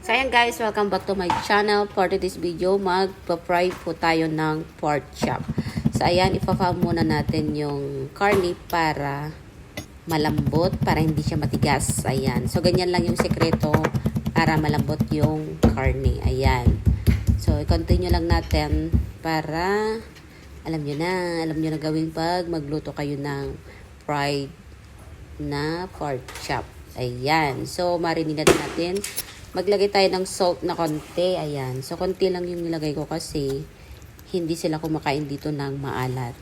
So ayan guys, welcome back to my channel. For today's video, magpa-fry po tayo ng pork chop. So ayan, ipa-fry muna natin yung karne para malambot, para hindi siya matigas. Ayan, so ganyan lang yung sekreto para malambot yung karne. Ayan, so i-continue lang natin para alam nyo na gawin pag magluto kayo ng fried na pork chop. Ayan, so marinate natin. Maglagay tayo ng salt na konti. Ayan. So, konti lang yung nilagay ko kasi hindi sila kumakain dito ng maalat.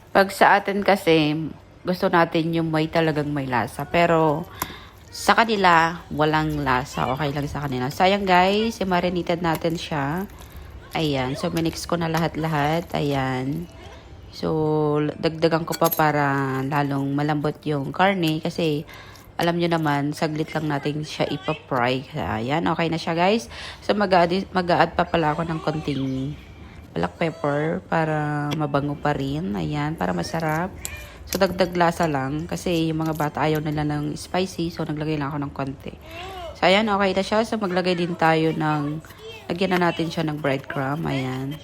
Pag sa atin kasi, gusto natin yung talagang may lasa. Pero, sa kanila, walang lasa. Okay lang sa kanila. Sayang guys, i-marinated natin siya. Ayan. So, minix ko na lahat-lahat. Ayan. So, dagdagan ko pa para lalong malambot yung karne kasi alam nyo naman, saglit lang natin siya ipa-fry. Ayan, okay na siya guys. So mag-a-add pa pala ako ng konting black pepper para mabango pa rin. Ayan, para masarap. So dagdag lasa lang kasi yung mga bata ayaw nila ng spicy. So naglagay lang ako ng konti. So ayan, okay na siya. So maglagay din tayo ng, lagyan na natin siya ng breadcrumb. Ayan.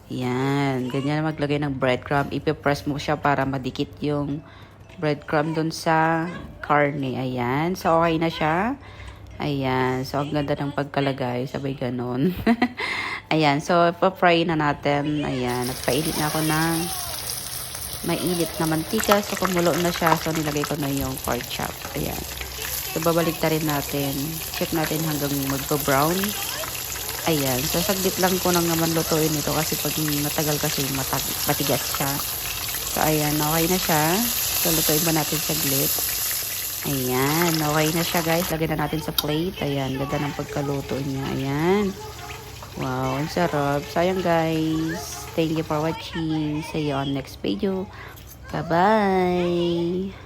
Ayan, ganyan maglagay ng breadcrumb. Ipipress mo siya para madikit yung breadcrumb dun sa karne. Ayan. So, okay na siya. Ayan. So, ang ganda ng pagkalagay. Sabay ganun. Ayan. So, pa-fry na natin. Ayan. Nagpainit na ako ng mainit na mantika. So, kumulo na siya. So, nilagay ko na yung pork chop. Ayan. So, babalik na rin natin. Check natin hanggang magpa-brown. Ayan. So, saglit lang ko nang naman lutuin ito kasi pag matagal kasi matigas siya. So, ayan. Okay na siya. So, lutuin ba natin saglit? Ayan. Okay na siya, guys. Lagyan na natin sa plate. Ayan. Ganda ng pagkaluto niya. Ayan. Wow. Ang sarap. Sayang, guys. Thank you for watching. See you on next video. Bye-bye.